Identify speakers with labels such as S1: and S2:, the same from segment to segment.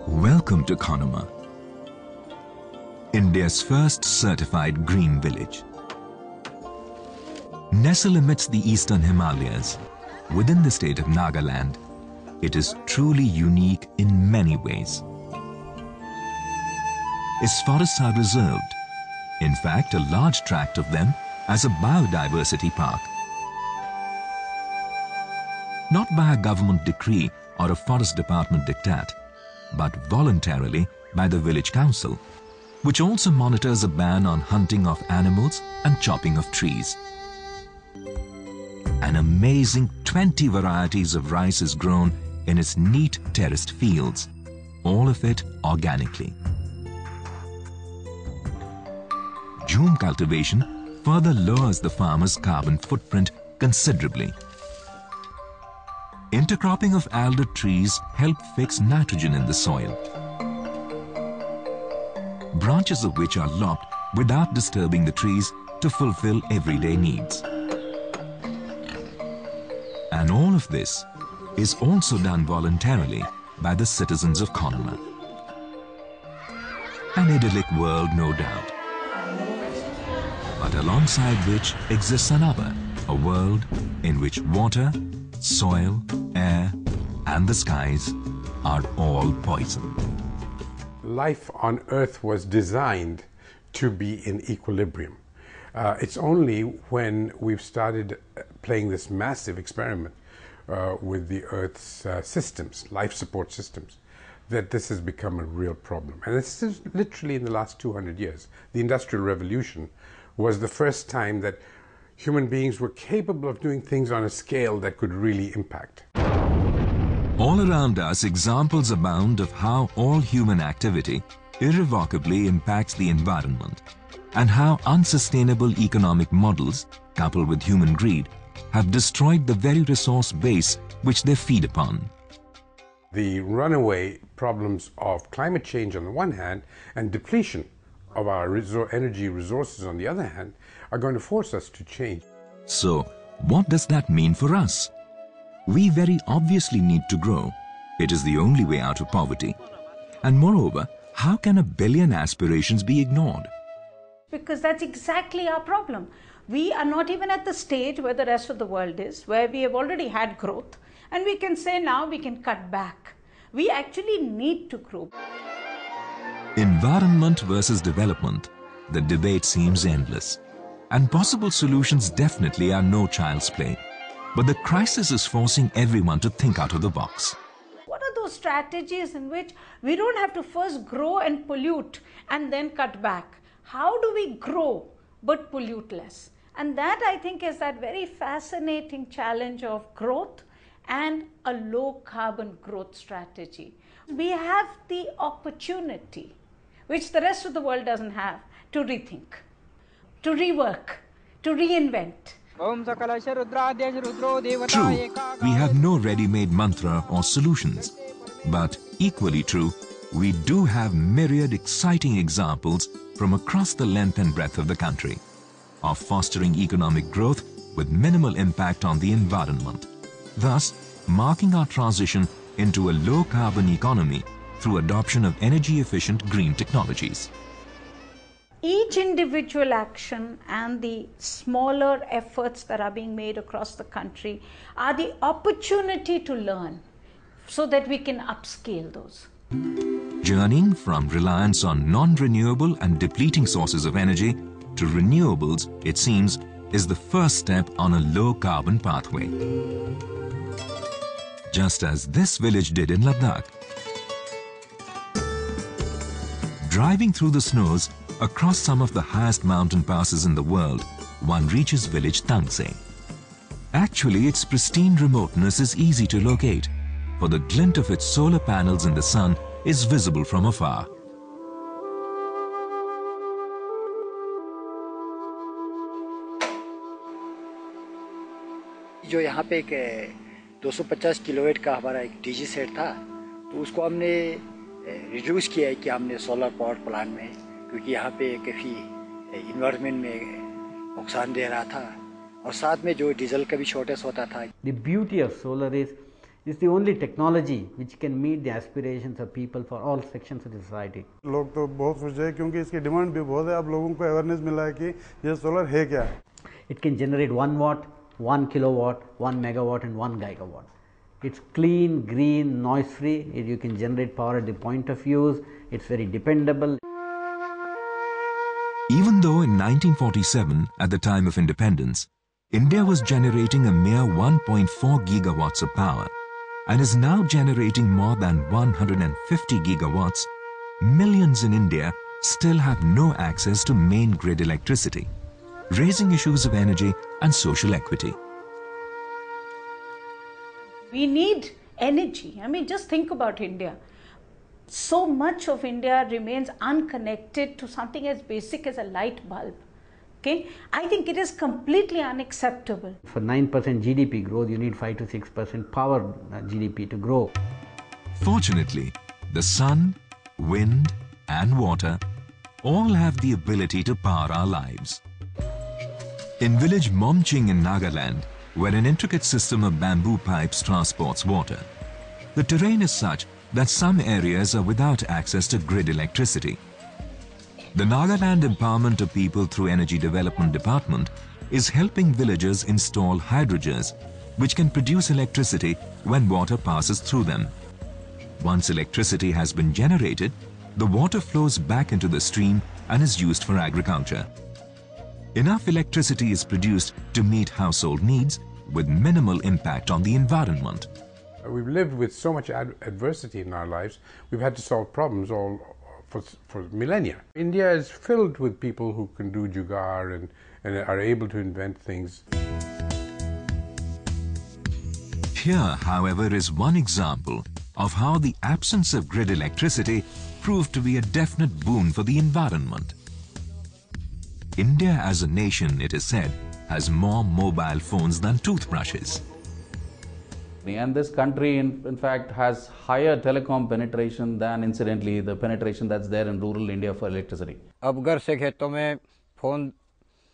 S1: Welcome to Kanuma, India's first certified green village. Nestled amidst the eastern Himalayas, within the state of Nagaland, it is truly unique in many ways. Its forests are reserved, in fact a large tract of them as a biodiversity park. Not by a government decree or a forest department diktat, but voluntarily by the village council, which also monitors a ban on hunting of animals and chopping of trees. An amazing 20 varieties of rice is grown in its neat terraced fields, all of it organically. Jhum cultivation further lowers the farmer's carbon footprint considerably. Intercropping of alder trees help fix nitrogen in the soil, branches of which are lopped without disturbing the trees to fulfill everyday needs. And all of this is also done voluntarily by the citizens of Kanuma. An idyllic world, no doubt. But alongside which exists another, a world in which water, soil, air, and the skies are all poison.
S2: Life on Earth was designed to be in equilibrium. It's only when we've started playing this massive experiment with the Earth's systems, life support systems, that this has become a real problem. And this is literally in the last 200 years. The Industrial Revolution was the first time that human beings were capable of doing things on a scale that could really impact.
S1: All around us, examples abound of how all human activity irrevocably impacts the environment, and how unsustainable economic models, coupled with human greed, have destroyed the very resource base which they feed upon.
S2: The runaway problems of climate change on the one hand and depletion of our energy resources on the other hand are going to force us to change.
S1: So, what does that mean for us? We very obviously need to grow. It is the only way out of poverty. And moreover, how can 1 billion aspirations be ignored?
S3: Because that's exactly our problem. We are not even at the stage where the rest of the world is, where we have already had growth, and we can say now we can cut back. We actually need to grow.
S1: Environment versus development, the debate seems endless. And possible solutions definitely are no child's play. But the crisis is forcing everyone to think out of the box.
S3: What are those strategies in which we don't have to first grow and pollute and then cut back? How do we grow but pollute less? And that, I think, is that very fascinating challenge of growth and a low carbon growth strategy. We have the opportunity, which the rest of the world doesn't have, to rethink, to rework, to reinvent.
S1: True, we have no ready-made mantra or solutions. But equally true, we do have myriad exciting examples from across the length and breadth of the country of fostering economic growth with minimal impact on the environment, thus marking our transition into a low-carbon economy through adoption of energy-efficient green technologies.
S3: Each individual action and the smaller efforts that are being made across the country are the opportunity to learn so that we can upscale those.
S1: Journeying from reliance on non-renewable and depleting sources of energy to renewables, it seems, is the first step on a low-carbon pathway. Just as this village did in Ladakh. Driving through the snows across some of the highest mountain passes in the world, one reaches village Tangse. Actually, its pristine remoteness is easy to locate, for the glint of its solar panels in the sun is visible from afar.
S4: जो यहाँ पे एक 250 kilowatt का हमारा एक DG set था, तो उसको हमने रिड्यूस किया है कि हमने सोलर पावर प्लांट में, क्योंकि यहाँ पे काफ़ी इन्वायरमेंट में नुकसान दे रहा था और साथ में जो डीजल का भी शॉर्टेज होता था.
S5: The beauty of solar is It's the only technology which can meet the aspirations of people for all sections of the society.
S6: लोग तो बहुत खुश हैं क्योंकि इसकी डिमांड भी बहुत है. अब लोगों को अवेयरनेस मिला है कि ये सोलर है क्या.
S5: It can generate 1 watt, 1 kilowatt, 1 megawatt and 1 gigawatt. It's clean, green, noise free. You can generate power at the point of use. It's very dependable.
S1: Even though in 1947, at the time of independence, India was generating a mere 1.4 gigawatts of power and is now generating more than 150 gigawatts, millions in India still have no access to main grid electricity, raising issues of energy and social equity.
S3: We need energy. I mean, just think about India. So much of India remains unconnected to something as basic as a light bulb. Okay? I think it is completely unacceptable.
S5: For 9% GDP growth, you need 5 to 6% power GDP to grow.
S1: Fortunately, the sun, wind and water all have the ability to power our lives. In village Momching in Nagaland, where an intricate system of bamboo pipes transports water, the terrain is such that some areas are without access to grid electricity. The Nagaland Empowerment of People through Energy Development Department is helping villagers install hydrogers, which can produce electricity when water passes through them. Once electricity has been generated, the water flows back into the stream and is used for agriculture. Enough electricity is produced to meet household needs with minimal impact on the environment.
S2: We've lived with so much adversity in our lives, we've had to solve problems all for millennia. India is filled with people who can do jugaad and are able to invent things.
S1: Here, however, is one example of how the absence of grid electricity proved to be a definite boon for the environment. India as a nation, it is said, has more mobile phones than toothbrushes.
S7: And this country, in fact, has higher telecom penetration than, incidentally, the penetration that's there in rural India for electricity.
S8: अब घर से खेतों में phone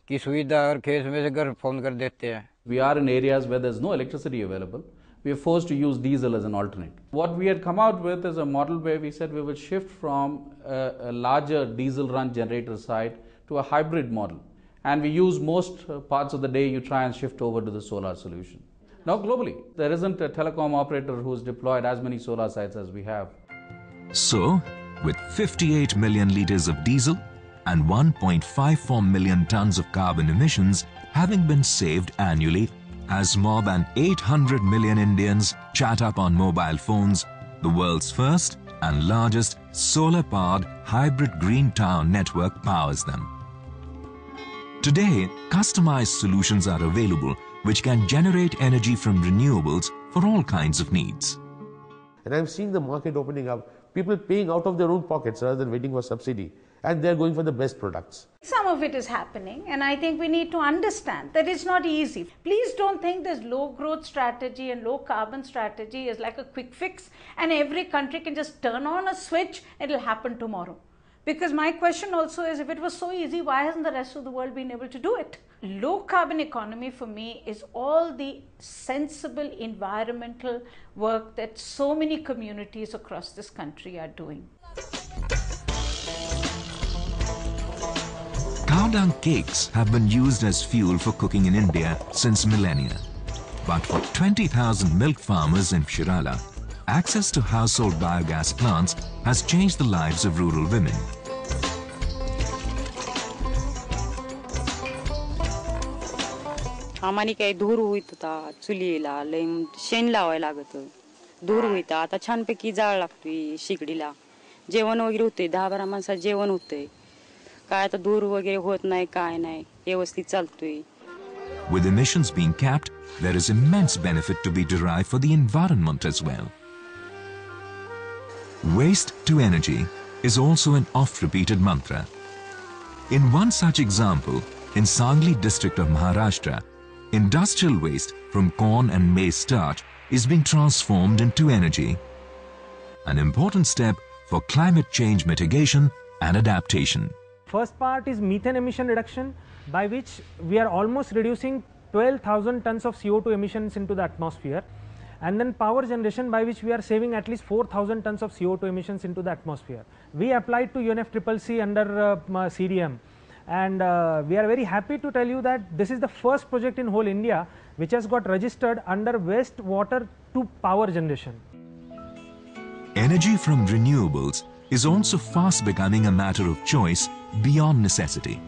S8: की सुविधा और खेत में से घर फोन कर देते हैं.
S7: We are in areas where there's no electricity available. We are forced to use diesel as an alternate. What we had come out with is a model where we said we will shift from a larger diesel run generator side to a hybrid model. And we use most parts of the day you try and shift over to the solar solution. Now globally, there isn't a telecom operator who's deployed as many solar sites as we have.
S1: So, with 58 million litres of diesel and 1.54 million tons of carbon emissions having been saved annually, as more than 800 million Indians chat up on mobile phones, the world's first and largest solar-powered hybrid green town network powers them. Today, customized solutions are available which can generate energy from renewables for all kinds of needs.
S9: And I'm seeing the market opening up, people paying out of their own pockets rather than waiting for subsidy, and they're going for the best products.
S3: Some of it is happening, and I think we need to understand that it's not easy. Please don't think this low growth strategy and low carbon strategy is like a quick fix and every country can just turn on a switch and it'll happen tomorrow. Because my question also is, if it was so easy, why hasn't the rest of the world been able to do it? Low carbon economy for me is all the sensible environmental work that so many communities across this country are doing.
S1: Cow dung cakes have been used as fuel for cooking in India since millennia. But for 20,000 milk farmers in Shirala, access to household biogas plants has changed the lives of rural women.
S10: आम्हानी काही धूर होत होता चुलीला लय शेण लावायला लागत धूर होता आता छानपैकी जाळ लागतोय शिगडीला जेवण वगैरे होते 10-12 माणसाचं जेवण होते काय आता धूर वगैरे होत नाही काय नाही व्यवस्थित चालतोय.
S1: With emissions being capped, there is immense benefit to be derived for the environment as well. Waste to energy is also an oft-repeated mantra. In one such example, in Sangli district of Maharashtra, industrial waste from corn and maize starch is being transformed into energy, an important step for climate change mitigation and adaptation.
S11: First part is methane emission reduction, by which we are almost reducing 12,000 tons of CO2 emissions into the atmosphere. and then power generation, by which we are saving at least 4,000 tons of CO2 emissions into the atmosphere. We applied to UNFCCC under CDM, and we are very happy to tell you that this is the first project in whole India which has got registered under wastewater to power generation.
S1: Energy from renewables is also fast becoming a matter of choice beyond necessity,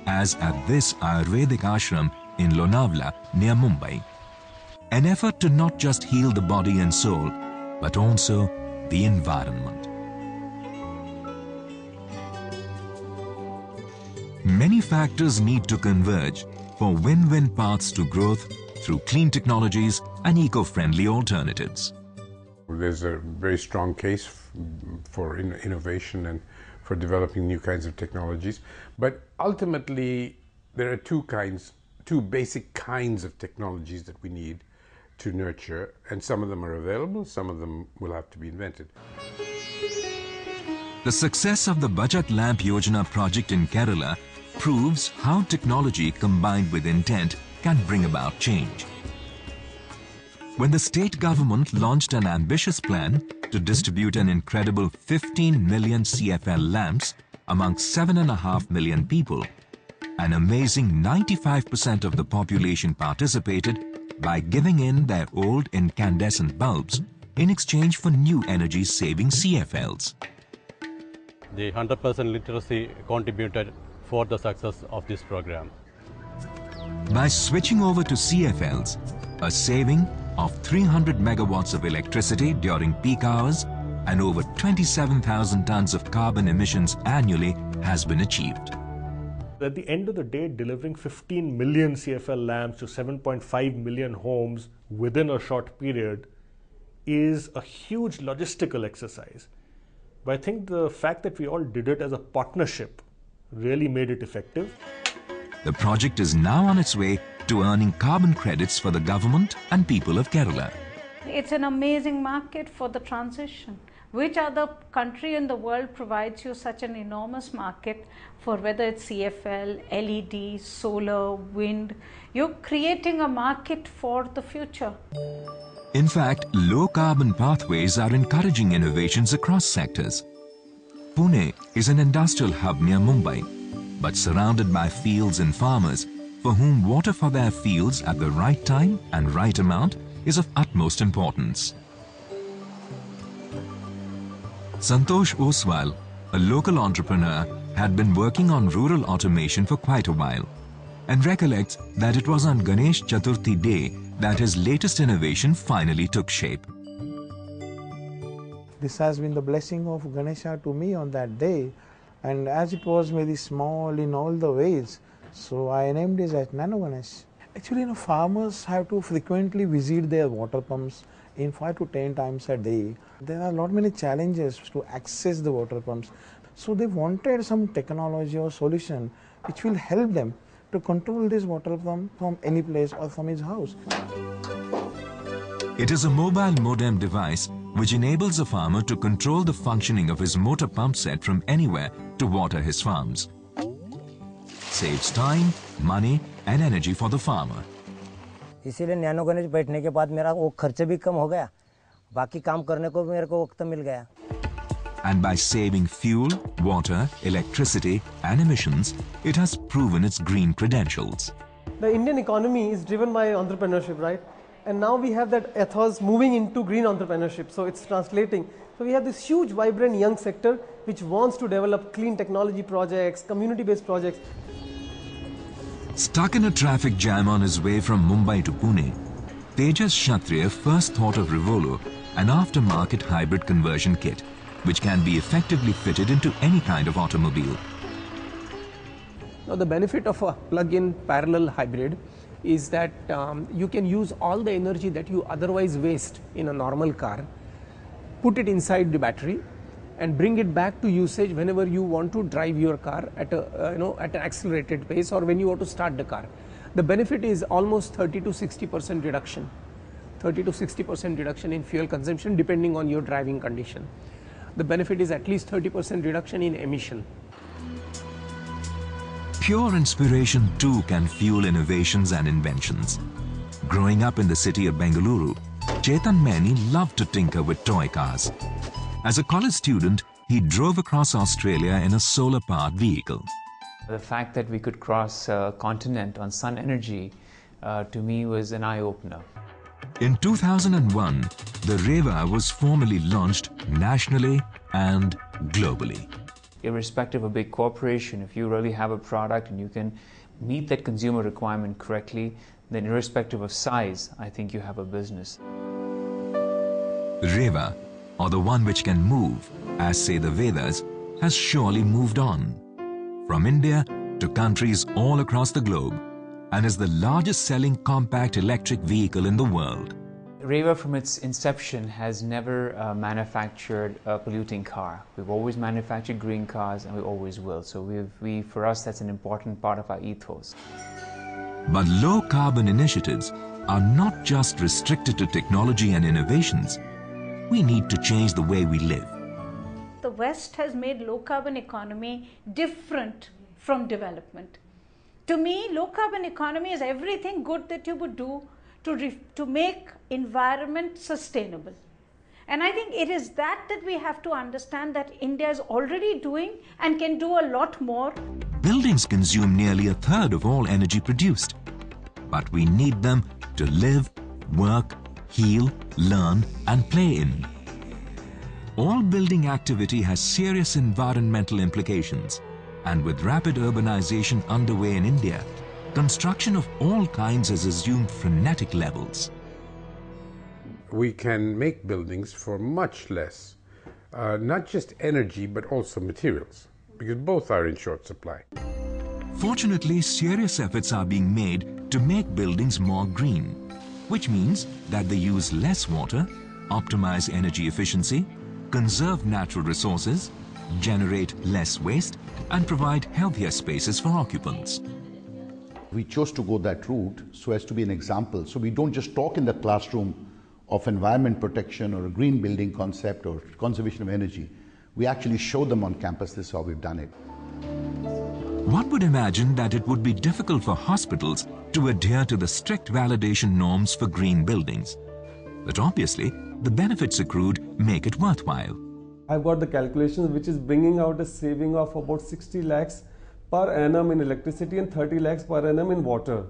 S1: as at this Ayurvedic ashram in Lonavala near Mumbai. An effort to not just heal the body and soul, but also the environment. Many factors need to converge for win-win paths to growth through clean technologies and eco-friendly alternatives.
S2: There's a very strong case for innovation and for developing new kinds of technologies, but ultimately there are two basic kinds of technologies that we need to nurture, and some of them are available, some of them will have to be invented.
S1: The success of the Bajat Lamp Yojana project in Kerala proves how technology combined with intent can bring about change. When the state government launched an ambitious plan to distribute an incredible 15 million CFL lamps amongst 7.5 million people, an amazing 95% of the population participated by giving in their old incandescent bulbs in exchange for new energy-saving CFLs.
S12: The 100% literacy contributed for the success of this program.
S1: By switching over to CFLs, a saving of 300 megawatts of electricity during peak hours and over 27,000 tons of carbon emissions annually has been achieved.
S13: At the end of the day, delivering 15 million CFL lamps to 7.5 million homes within a short period is a huge logistical exercise. But I think the fact that we all did it as a partnership really made it effective.
S1: The project is now on its way to earning carbon credits for the government and people of Kerala.
S3: It's an amazing market for the transition. Which other country in the world provides you such an enormous market for whether it's CFL, LED, solar, wind? You're creating a market for the future.
S1: In fact, low carbon pathways are encouraging innovations across sectors. Pune is an industrial hub near Mumbai, but surrounded by fields and farmers for whom water for their fields at the right time and right amount is of utmost importance. Santosh Oswal, a local entrepreneur, had been working on rural automation for quite a while and recollects that it was on Ganesh Chaturthi Day that his latest innovation finally took shape.
S14: This has been the blessing of Ganesha to me on that day, and as it was very small in all the ways, so I named it as Nano Ganesh. Actually, farmers have to frequently visit their water pumps in 5 to 10 times a day. There are many challenges to access the water pumps. So they wanted some technology or solution which will help them to control this water pump from any place or from his house.
S1: It is a mobile modem device which enables a farmer to control the functioning of his motor pump set from anywhere to water his farms. Saves time, money and energy for the farmer.
S15: इसीलिए nano Ganesh बैठने के बाद मेरा वो खर्च भी कम हो गया, बाकी काम करने को मेरे को वक्त मिल गया.
S1: And by saving fuel, water, electricity and emissions, it has proven its green credentials.
S16: The Indian economy is driven by entrepreneurship, right? And now we have that ethos moving into green entrepreneurship, so it's translating. So we have this huge, vibrant young sector which wants to develop clean technology projects, community-based projects.
S1: Stuck in a traffic jam on his way from Mumbai to Pune, Tejas Kshatriya first thought of Revolo, an aftermarket hybrid conversion kit, which can be effectively fitted into any kind of automobile.
S17: Now the benefit of a plug-in parallel hybrid is that you can use all the energy that you otherwise waste in a normal car, put it inside the battery and bring it back to usage whenever you want to drive your car at a at an accelerated pace or when you want to start the car. The benefit is almost 30 to 60% reduction. 30 to 60% reduction in fuel consumption depending on your driving condition. The benefit is at least 30% reduction in emission.
S1: Pure inspiration too can fuel innovations and inventions. Growing up in the city of Bengaluru, Chetan Maini loved to tinker with toy cars. As a college student, he drove across Australia in a solar-powered vehicle.
S18: The fact that we could cross a continent on sun energy, to me, was an eye-opener.
S1: In 2001, the Reva was formally launched nationally and globally.
S18: Irrespective of big corporation, if you really have a product and you can meet that consumer requirement correctly, then irrespective of size, I think you have a business.
S1: Reva, or the one which can move, as say the Vedas, has surely moved on. From India to countries all across the globe, and is the largest selling compact electric vehicle in the world.
S18: Reva from its inception has never manufactured a polluting car. We've always manufactured green cars and we always will. So for us, that's an important part of our ethos.
S1: But low carbon initiatives are not just restricted to technology and innovations. We need to change the way we live.
S3: The West has made low carbon economy different from development. To me, low carbon economy is everything good that you would do to make environment sustainable. And I think it is that we have to understand that India is already doing and can do a lot more.
S1: Buildings consume nearly a third of all energy produced. But we need them to live, work, heal, learn and play in. All building activity has serious environmental implications. And with rapid urbanization underway in India, construction of all kinds has assumed frenetic levels.
S2: We can make buildings for much less, not just energy, but also materials, because both are in short supply.
S1: Fortunately, serious efforts are being made to make buildings more green, which means that they use less water, optimize energy efficiency, conserve natural resources, generate less waste, and provide healthier spaces for occupants.
S19: We chose to go that route so as to be an example. So we don't just talk in the classroom of environment protection or a green building concept or conservation of energy. We actually show them on campus. This is how we've done it.
S1: One would imagine that it would be difficult for hospitals to adhere to the strict validation norms for green buildings. But obviously, the benefits accrued make it worthwhile.
S20: I've got the calculations which is bringing out a saving of about 60 lakhs per annum in electricity and 30 lakhs per annum in water.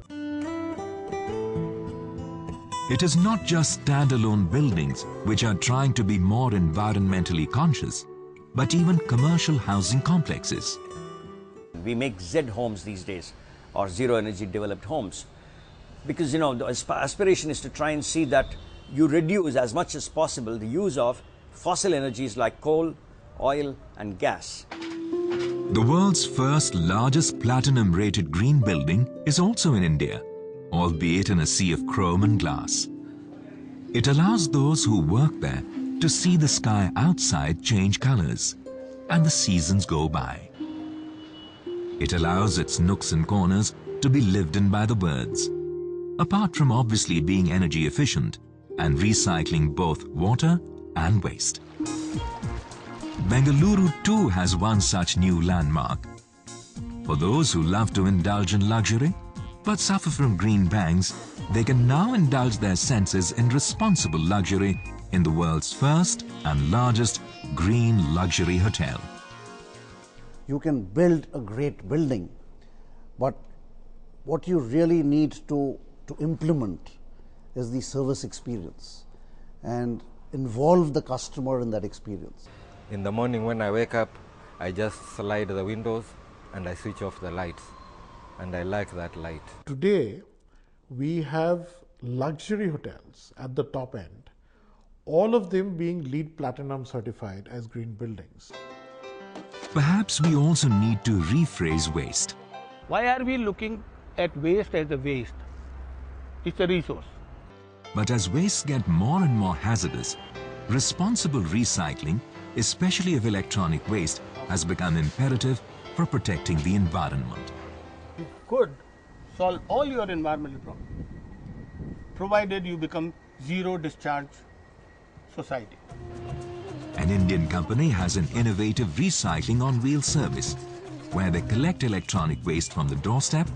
S1: It is not just standalone buildings which are trying to be more environmentally conscious, but even commercial housing complexes.
S21: We make Z homes these days, or zero energy developed homes, because the aspiration is to try and see that you reduce as much as possible the use of fossil energies like coal, oil and gas.
S1: The world's first largest platinum-rated green building is also in India, albeit in a sea of chrome and glass. It allows those who work there to see the sky outside change colors, and the seasons go by. It allows its nooks and corners to be lived in by the birds, apart from obviously being energy efficient and recycling both water and waste. Bengaluru too has one such new landmark. For those who love to indulge in luxury but suffer from green bangs, they can now indulge their senses in responsible luxury in the world's first and largest green luxury hotel.
S22: You can build a great building, but what you really need to implement is the service experience and involve the customer in that experience.
S23: In the morning when I wake up, I just slide the windows and I switch off the lights, and I like that light.
S24: Today, we have luxury hotels at the top end, all of them being LEED Platinum certified as green buildings.
S1: Perhaps we also need to rephrase waste.
S25: Why are we looking at waste as a waste? It's a resource.
S1: But as wastes get more and more hazardous, responsible recycling, especially of electronic waste, has become imperative for protecting the environment.
S25: You could solve all your environmental problems, provided you become zero discharge society.
S1: An Indian company has an innovative recycling on wheel service, where they collect electronic waste from the doorstep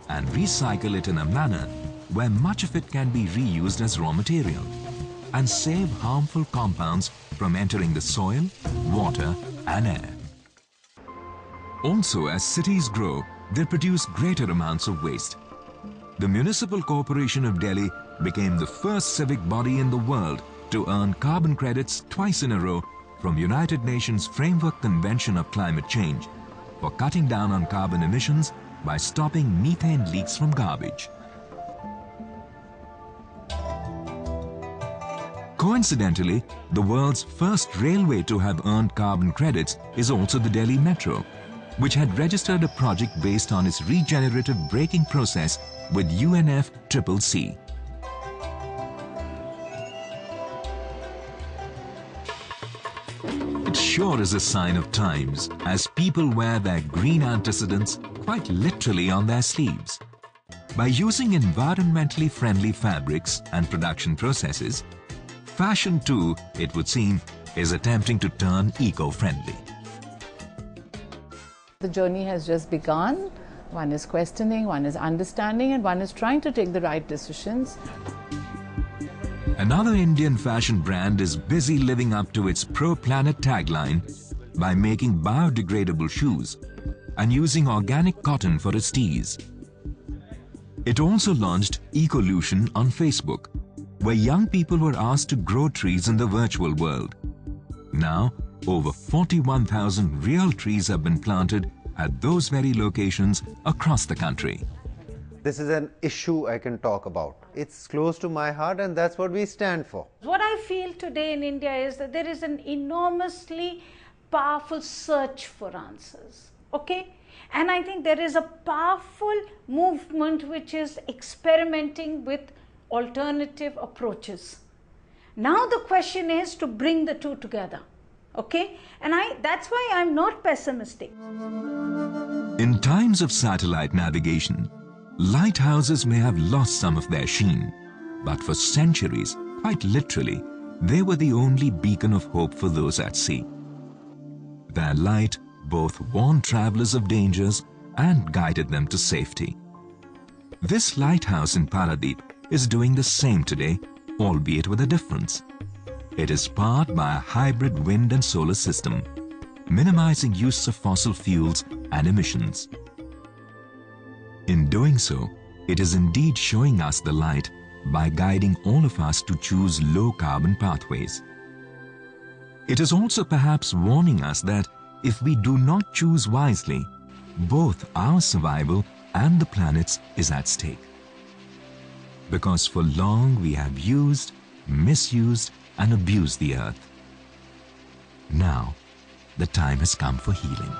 S1: and recycle it in a manner where much of it can be reused as raw material. and save harmful compounds from entering the soil, water and air. Also, as cities grow, they produce greater amounts of waste. The Municipal Corporation of Delhi became the first civic body in the world to earn carbon credits twice in a row from United Nations Framework Convention of Climate Change for cutting down on carbon emissions by stopping methane leaks from garbage. Coincidentally, the world's first railway to have earned carbon credits is also the Delhi Metro, which had registered a project based on its regenerative braking process with UNFCCC. It sure is a sign of times, as people wear their green antecedents quite literally on their sleeves. By using environmentally friendly fabrics and production processes, fashion too, it would seem, is attempting to turn eco-friendly.
S4: The journey has just begun. One is questioning, one is understanding, and one is trying to take the right decisions.
S1: Another Indian fashion brand is busy living up to its pro-planet tagline by making biodegradable shoes and using organic cotton for its tees. It also launched Ecolution on Facebook, where young people were asked to grow trees in the virtual world. Now, over 41,000 real trees have been planted at those very locations across the country.
S5: This is an issue I can talk about. It's close to my heart, and that's what we stand for.
S3: What I feel today in India is that there is an enormously powerful search for answers. Okay? And I think there is a powerful movement which is experimenting with alternative approaches. Now the question is to bring the two together. Okay? And that's why I'm not pessimistic.
S1: In times of satellite navigation, lighthouses may have lost some of their sheen, but for centuries, quite literally, they were the only beacon of hope for those at sea. Their light both warned travelers of dangers and guided them to safety. This lighthouse in Paradeep is doing the same today, albeit with a difference. It is powered by a hybrid wind and solar system, minimizing use of fossil fuels and emissions. In doing so, it is indeed showing us the light by guiding all of us to choose low-carbon pathways. It is also perhaps warning us that if we do not choose wisely, both our survival and the planet's is at stake. Because for long we have used, misused, and abused the earth. Now, the time has come for healing.